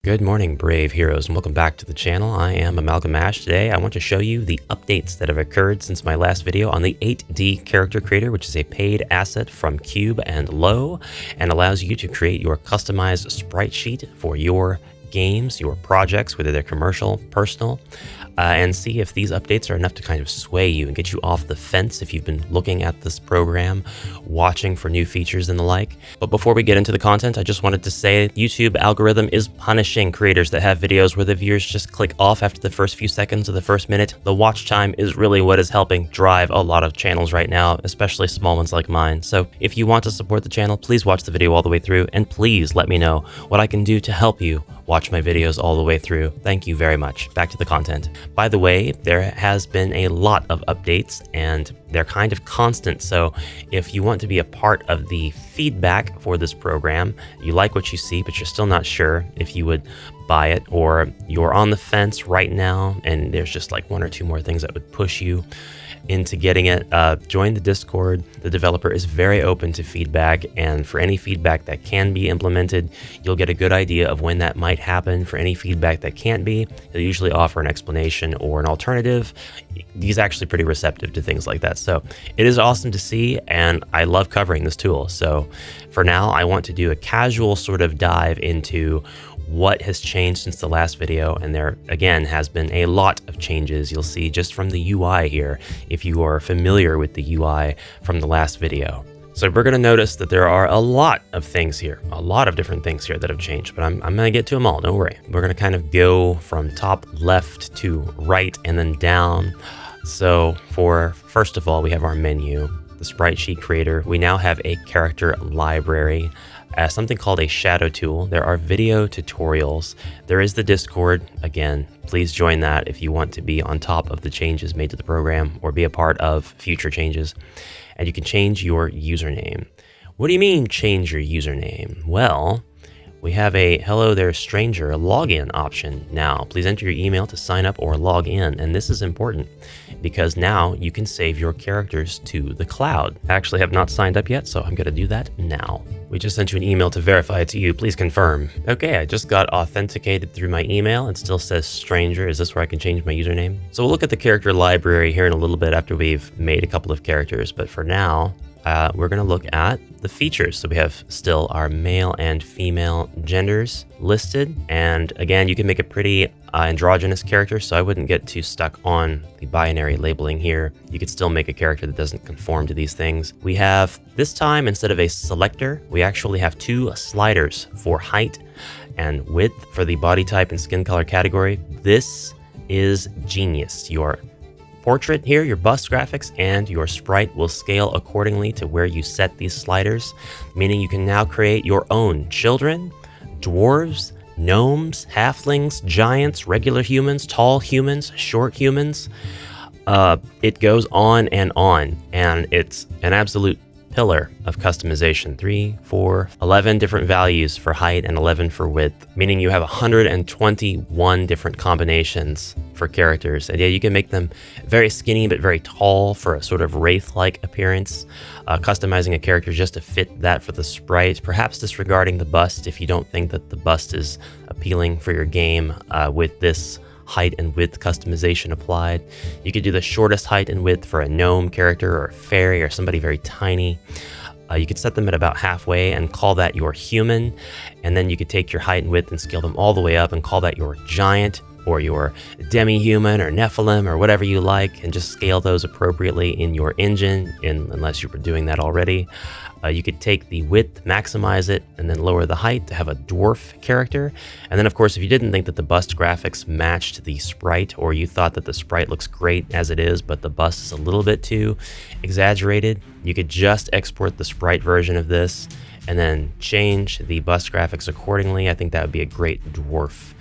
Good morning, brave heroes, and welcome back to the channel. I am Amalgam Ash. Today I want to show you the updates that have occurred since my last video on the 8D character creator, which is a paid asset from Cube and Low, and allows you to create your customized sprite sheet for your games, your projects, whether they're commercial, personal, and see if these updates are enough to kind of sway you and get you off the fence if you've been looking at this program, watching for new features and the like. But before we get into the content, I just wanted to say YouTube algorithm is punishing creators that have videos where the viewers just click off after the first few seconds of the first minute. The watch time is really what is helping drive a lot of channels right now, especially small ones like mine. So if you want to support the channel, please watch the video all the way through, and please let me know what I can do to help you watch my videos all the way through. Thank you very much. Back to the content. By the way, there has been a lot of updates and they're kind of constant. So if you want to be a part of the feedback for this program, you like what you see, but you're still not sure if you would buy it, or you're on the fence right now and there's just like one or two more things that would push you into getting it, join the Discord. The developer is very open to feedback, and for any feedback that can be implemented, you'll get a good idea of when that might happen. For any feedback that can't be, they'll usually offer an explanation or an alternative. He's actually pretty receptive to things like that. So it is awesome to see, and I love covering this tool. So for now, I want to do a casual sort of dive into what has changed since the last video, and there again has been a lot of changes. You'll see just from the UI here if you are familiar with the UI from the last video. So we're going to notice that there are a lot of things here, a lot of different things here that have changed, but I'm going to get to them all, don't worry. We're going to kind of go from top left to right and then down. So first of all, we have our menu, the sprite sheet creator. We now have a character library, something called a shadow tool. There are video tutorials. There is the Discord. Again, please join that if you want to be on top of the changes made to the program or be a part of future changes. And you can change your username. What do you mean change your username? Well, we have a hello there stranger login option now. Please enter your email to sign up or log in. And this is important because now you can save your characters to the cloud. I actually have not signed up yet, so I'm going to do that now. We just sent you an email to verify it to you. Please confirm. Okay, I just got authenticated through my email. It still says stranger. Is this where I can change my username? So we'll look at the character library here in a little bit after we've made a couple of characters. But for now, we're going to look at the features. So we have still our male and female genders listed. And again, you can make a pretty androgynous character, so I wouldn't get too stuck on the binary labeling here. You could still make a character that doesn't conform to these things. We have, this time, instead of a selector, we actually have two sliders for height and width for the body type and skin color category. This is genius. Your portrait here, your bust graphics, and your sprite will scale accordingly to where you set these sliders, meaning you can now create your own children, dwarves, gnomes, halflings, giants, regular humans, tall humans, short humans. It goes on, and it's an absolute pillar of customization. 3, 4, 11 different values for height and 11 for width, meaning you have 121 different combinations for characters. And yeah, you can make them very skinny but very tall for a sort of wraith-like appearance, customizing a character just to fit that for the sprite, perhaps disregarding the bust if you don't think that the bust is appealing for your game with this height and width customization applied. You could do the shortest height and width for a gnome character or a fairy or somebody very tiny. You could set them at about halfway and call that your human, and then you could take your height and width and scale them all the way up and call that your giant or your demi-human or Nephilim or whatever you like, and just scale those appropriately in your engine, unless you were doing that already. You could take the width, maximize it, and then lower the height to have a dwarf character. And then, of course, if you didn't think that the bust graphics matched the sprite, or you thought that the sprite looks great as it is, but the bust is a little bit too exaggerated, you could just export the sprite version of this and then change the bust graphics accordingly. I think that would be a great dwarf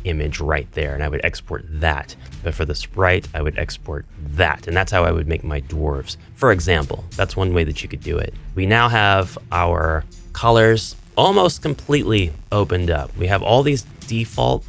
image right there, and I would export that. But for the sprite, I would export that, and that's how I would make my dwarves. For example, that's one way that you could do it. We now have our colors almost completely opened up. We have all these default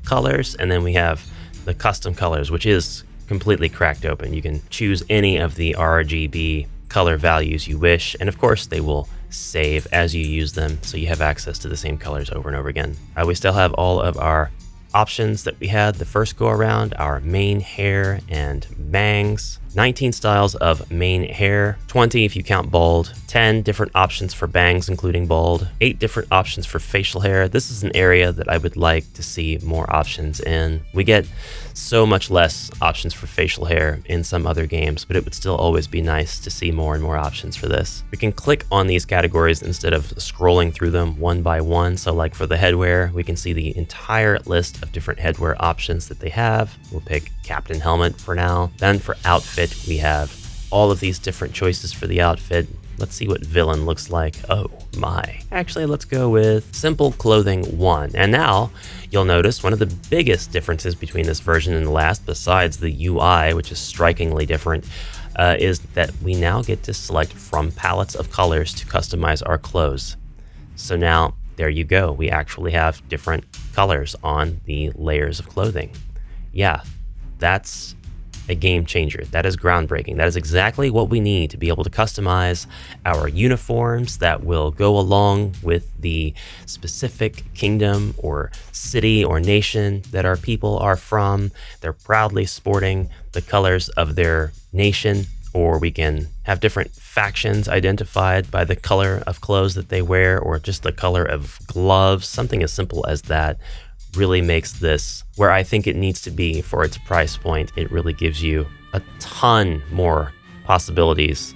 colors, and then we have the custom colors, which is completely cracked open. You can choose any of the RGB color values you wish, and of course they will save as you use them, so you have access to the same colors over and over again. We still have all of our options that we had the first go around, our mane, hair, and bangs. 19 styles of mane hair, 20 if you count bald, 10 different options for bangs including bald, 8 different options for facial hair. This is an area that I would like to see more options in. We get so much less options for facial hair in some other games, but it would still always be nice to see more and more options for this. We can click on these categories instead of scrolling through them one by one. So like for the headwear, we can see the entire list of different headwear options that they have. We'll pick Captain Helmet for now. Then for outfit, we have all of these different choices for the outfit. Let's see what villain looks like. Oh my. Actually, let's go with simple clothing 1. And now you'll notice one of the biggest differences between this version and the last, besides the UI, which is strikingly different, is that we now get to select from palettes of colors to customize our clothes. So now there you go. We actually have different colors on the layers of clothing. Yeah, that's a game changer. That is groundbreaking. That is exactly what we need to be able to customize our uniforms that will go along with the specific kingdom or city or nation that our people are from. They're proudly sporting the colors of their nation, or we can have different factions identified by the color of clothes that they wear, or just the color of gloves. Something as simple as that really makes this where I think it needs to be for its price point. It really gives you a ton more possibilities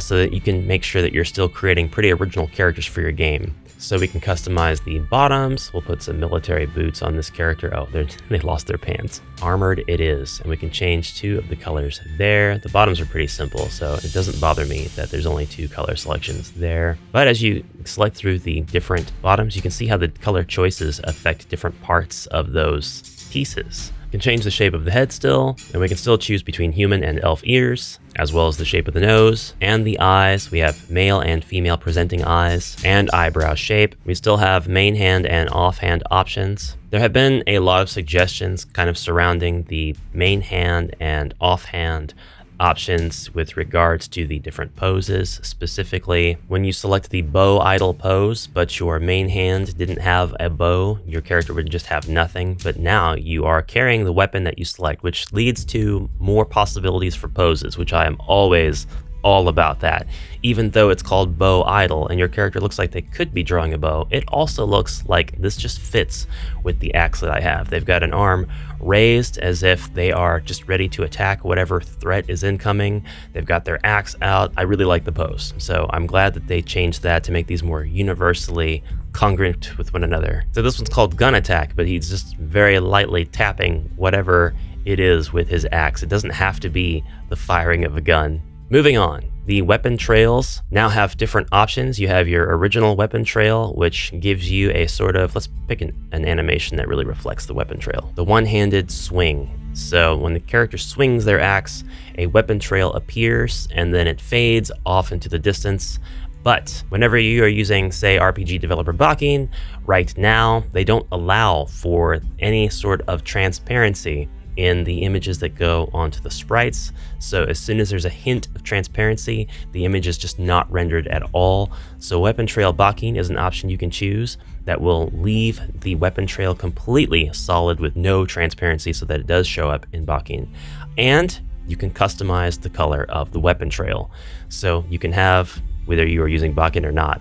so that you can make sure that you're still creating pretty original characters for your game. So we can customize the bottoms. We'll put some military boots on this character. Oh, they lost their pants. Armored it is, and we can change 2 of the colors there. The bottoms are pretty simple, so it doesn't bother me that there's only 2 color selections there. But as you select through the different bottoms, you can see how the color choices affect different parts of those pieces. We can change the shape of the head still, and we can still choose between human and elf ears, as well as the shape of the nose and the eyes. We have male and female presenting eyes and eyebrow shape. We still have main hand and offhand options. There have been a lot of suggestions kind of surrounding the main hand and offhand options with regards to the different poses. Specifically, when you select the bow idle pose, but your main hand didn't have a bow, your character would just have nothing. But now you are carrying the weapon that you select, which leads to more possibilities for poses, which I am always all about that. Even though it's called bow idle and your character looks like they could be drawing a bow, it also looks like this just fits with the axe that I have. They've got an arm raised as if they are just ready to attack whatever threat is incoming. They've got their axe out. I really like the pose. So I'm glad that they changed that to make these more universally congruent with one another. So this one's called gun attack, but he's just very lightly tapping whatever it is with his axe. It doesn't have to be the firing of a gun. Moving on, the weapon trails now have different options. You have your original weapon trail, which gives you a sort of, let's pick an animation that really reflects the weapon trail. The one-handed swing. So when the character swings their axe, a weapon trail appears and then it fades off into the distance. But whenever you are using, say, RPG developer Bakin, right now, they don't allow for any sort of transparency in the images that go onto the sprites. So as soon as there's a hint of transparency, the image is just not rendered at all. So weapon trail Bakin is an option you can choose that will leave the weapon trail completely solid with no transparency so that it does show up in Bakin. And you can customize the color of the weapon trail. So you can have, whether you are using Bakin or not,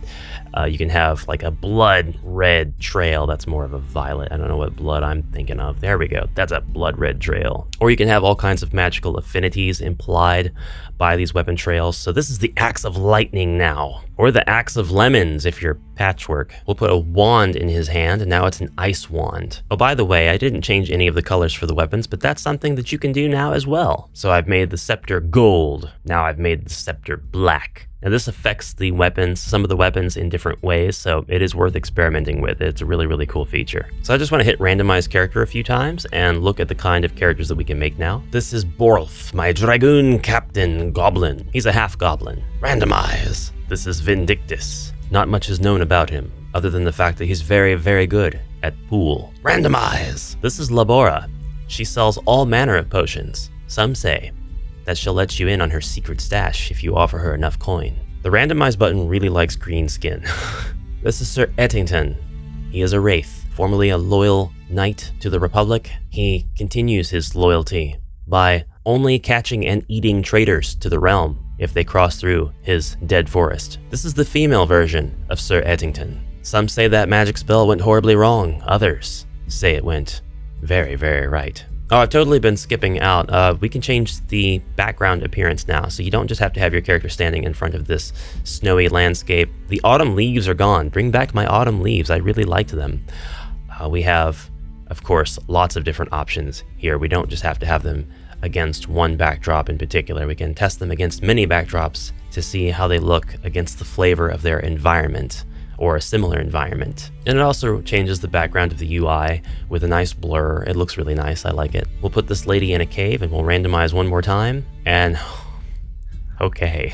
you can have like a blood red trail that's more of a violet. I don't know what blood I'm thinking of. There we go. That's a blood red trail. Or you can have all kinds of magical affinities implied by these weapon trails. So this is the Axe of Lightning now, or the Axe of Lemons if you're Patchwork. We'll put a wand in his hand, and now it's an ice wand. Oh, by the way, I didn't change any of the colors for the weapons, but that's something that you can do now as well. So I've made the scepter gold. Now I've made the scepter black. Now this affects the weapons, some of the weapons in different ways, so it is worth experimenting with. It's a really, really cool feature. So I just want to hit randomize character a few times and look at the kind of characters that we can make now. This is Borlf, my Dragoon Captain Goblin. He's a half goblin. Randomize. This is Vindictus. Not much is known about him, other than the fact that he's very, very good at pool. Randomize. This is Labora. She sells all manner of potions. Some say that she'll let you in on her secret stash if you offer her enough coin. The randomize button really likes green skin. This is Sir Ettington. He is a wraith, formerly a loyal knight to the Republic. He continues his loyalty by only catching and eating traitors to the realm if they cross through his dead forest. This is the female version of Sir Ettington. Some say that magic spell went horribly wrong. Others say it went very, very right. Oh, I've totally been skipping out. We can change the background appearance now, so you don't just have to have your character standing in front of this snowy landscape. The autumn leaves are gone. Bring back my autumn leaves. I really liked them. We have, of course, lots of different options here. We don't just have to have them against one backdrop in particular. We can test them against many backdrops to see how they look against the flavor of their environment or a similar environment. And it also changes the background of the UI with a nice blur. It looks really nice. I like it. We'll put this lady in a cave and we'll randomize one more time. And okay,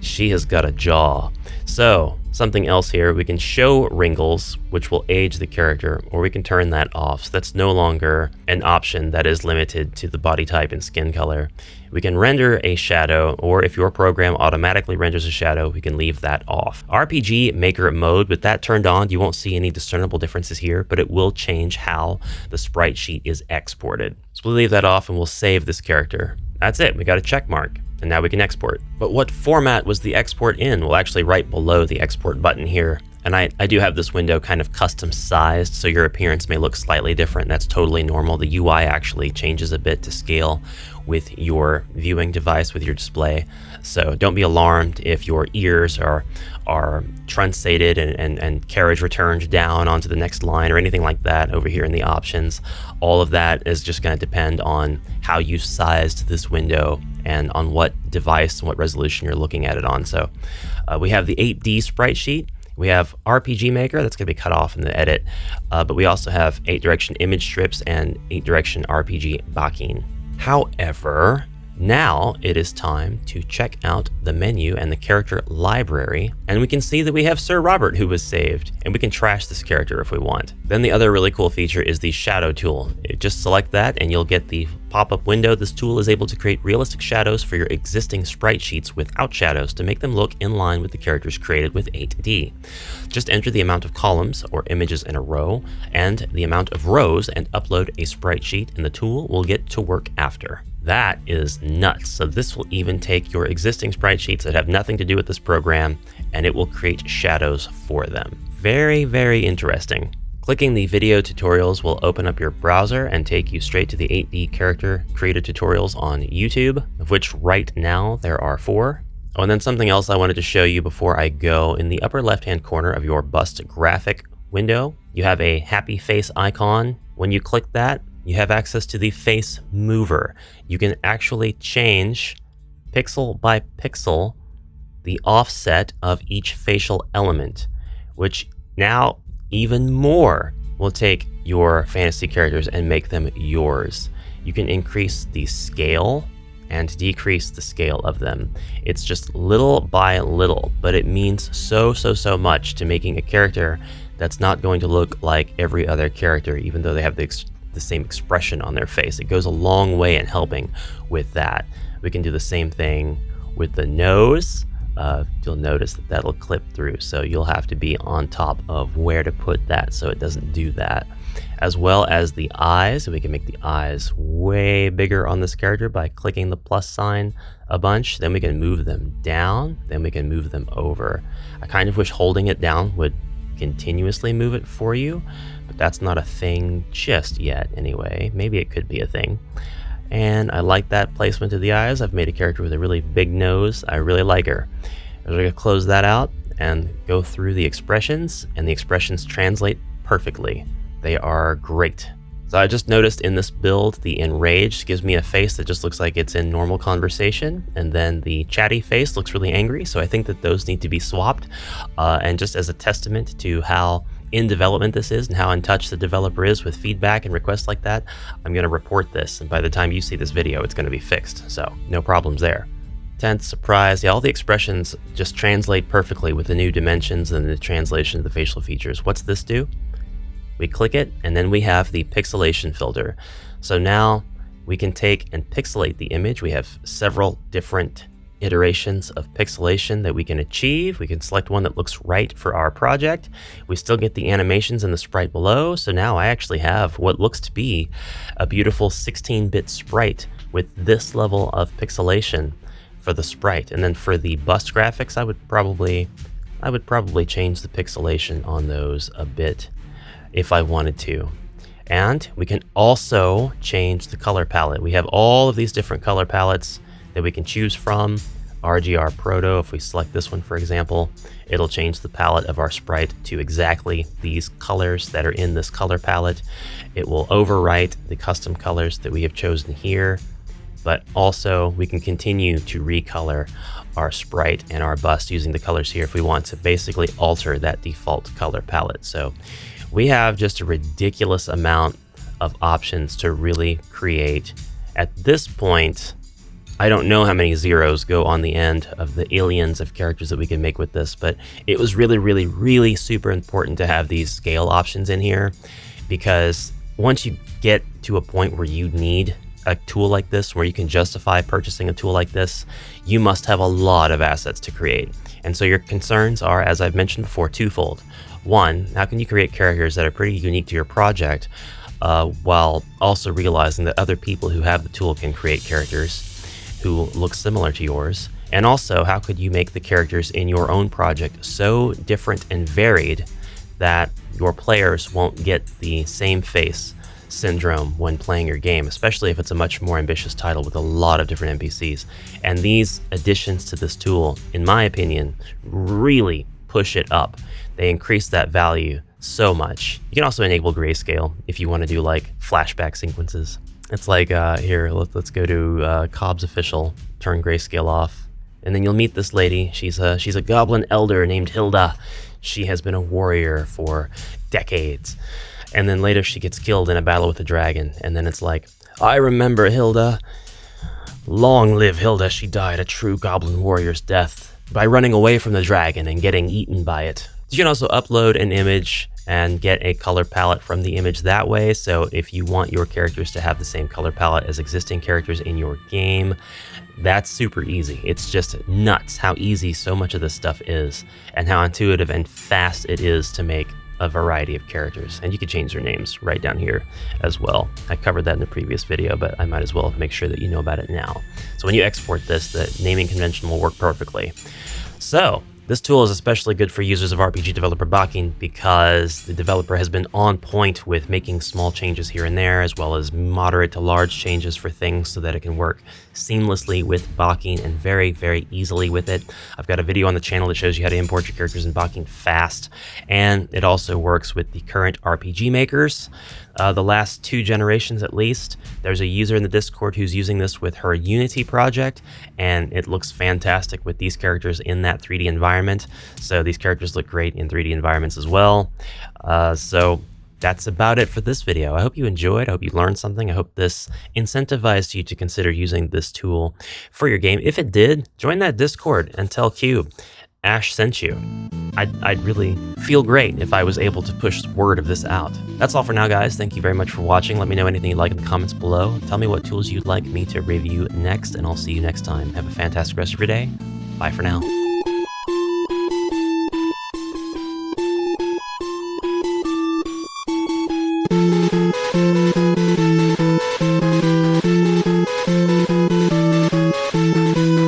she has got a jaw. So something else here, we can show wrinkles, which will age the character, or we can turn that off. So that's no longer an option that is limited to the body type and skin color. We can render a shadow, or if your program automatically renders a shadow, we can leave that off. RPG Maker mode, with that turned on, you won't see any discernible differences here, but it will change how the sprite sheet is exported. So we'll leave that off and we'll save this character. That's it, we got a check mark. And now we can export. But what format was the export in? Well, actually right below the export button here. And I do have this window kind of custom sized, so your appearance may look slightly different. That's totally normal. The UI actually changes a bit to scale with your viewing device, with your display. So don't be alarmed if your ears are truncated and carriage returned down onto the next line or anything like that over here in the options. All of that is just going to depend on how you sized this window and on what device and what resolution you're looking at it on. So we have the 8D sprite sheet. We have RPG Maker, that's going to be cut off in the edit, but we also have 8-direction image strips and 8-direction RPG backing. However, now it is time to check out the menu and the character library, and we can see that we have Sir Robert who was saved, and we can trash this character if we want. Then the other really cool feature is the shadow tool. Just select that and you'll get the pop-up window. This tool is able to create realistic shadows for your existing sprite sheets without shadows to make them look in line with the characters created with 8D. Just enter the amount of columns or images in a row and the amount of rows and upload a sprite sheet, and the tool will get to work after. That is nuts. So this will even take your existing sprite sheets that have nothing to do with this program, and it will create shadows for them. Very, very interesting. Clicking the video tutorials will open up your browser and take you straight to the 8D character creator tutorials on YouTube, of which right now there are 4. Oh, and then something else I wanted to show you before I go. In the upper left-hand corner of your bust graphic window, you have a happy face icon. When you click that, you have access to the face mover. You can actually change pixel by pixel the offset of each facial element, which now even more will take your fantasy characters and make them yours. You can increase the scale and decrease the scale of them. It's just little by little, but it means so much to making a character that's not going to look like every other character, even though they have the same expression on their face. It goes a long way in helping with that. We can do the same thing with the nose. You'll notice that that'll clip through, so you'll have to be on top of where to put that so it doesn't do that. As well as the eyes, we can make the eyes way bigger on this character by clicking the plus sign a bunch. Then we can move them down, then we can move them over. I kind of wish holding it down would continuously move it for you, but that's not a thing just yet anyway. Maybe it could be a thing. And I like that placement of the eyes. I've made a character with a really big nose. I really like her. I'm going to close that out and go through the expressions, and the expressions translate perfectly. They are great. So I just noticed in this build, the enraged gives me a face that just looks like it's in normal conversation, and then the chatty face looks really angry, so I think that those need to be swapped. And just as a testament to how in development this is and how in touch the developer is with feedback and requests like that, I'm going to report this, and by the time you see this video, it's going to be fixed, so no problems there. Tense, surprise, yeah, all the expressions just translate perfectly with the new dimensions and the translation of the facial features. What's this do? We click it, and then we have the pixelation filter. So now we can take and pixelate the image. We have several different iterations of pixelation that we can achieve. We can select one that looks right for our project. We still get the animations and the sprite below. So now I actually have what looks to be a beautiful 16-bit sprite with this level of pixelation for the sprite. And then for the bust graphics, I would probably change the pixelation on those a bit if I wanted to. And we can also change the color palette. We have all of these different color palettes that we can choose from. RGR Proto, if we select this one, for example, it'll change the palette of our sprite to exactly these colors that are in this color palette. It will overwrite the custom colors that we have chosen here, but also we can continue to recolor our sprite and our bust using the colors here if we want to basically alter that default color palette. So we have just a ridiculous amount of options to really create. At this point, I don't know how many zeros go on the end of the aliens of characters that we can make with this, but it was really super important to have these scale options in here, because once you get to a point where you need a tool like this, where you can justify purchasing a tool like this, you must have a lot of assets to create. And so your concerns are, as I've mentioned before, twofold. One, how can you create characters that are pretty unique to your project, while also realizing that other people who have the tool can create characters who look similar to yours? And also, how could you make the characters in your own project so different and varied that your players won't get the same face syndrome when playing your game, especially if it's a much more ambitious title with a lot of different NPCs. And these additions to this tool, in my opinion, really push it up. They increase that value so much. You can also enable grayscale if you want to do like flashback sequences. It's like, here, let's go to Cobb's Official, turn grayscale off, and then you'll meet this lady. She's a goblin elder named Hilda. She has been a warrior for decades. And then later she gets killed in a battle with a dragon. And then it's like, I remember Hilda. Long live Hilda. She died a true goblin warrior's death by running away from the dragon and getting eaten by it. You can also upload an image and get a color palette from the image that way. So if you want your characters to have the same color palette as existing characters in your game, that's super easy. It's just nuts how easy so much of this stuff is, and how intuitive and fast it is to make a variety of characters. And you can change their names right down here as well. I covered that in the previous video, but I might as well make sure that you know about it now. So when you export this, the naming convention will work perfectly. So this tool is especially good for users of RPG developer Backing, because the developer has been on point with making small changes here and there, as well as moderate to large changes for things, so that it can work seamlessly with Backing and very easily with it. I've got a video on the channel that shows you how to import your characters in Backing fast, and it also works with the current RPG makers. The last 2 generations at least. There's a user in the Discord who's using this with her Unity project, and it looks fantastic with these characters in that 3D environment. So these characters look great in 3D environments as well. So that's about it for this video. I hope you enjoyed. I hope you learned something. I hope this incentivized you to consider using this tool for your game. If it did, join that Discord and tell Cube Ash sent you. I'd really feel great if I was able to push word of this out. That's all for now, guys. Thank you very much for watching. Let me know anything you'd like in the comments below. Tell me what tools you'd like me to review next, and I'll see you next time. Have a fantastic rest of your day. Bye for now.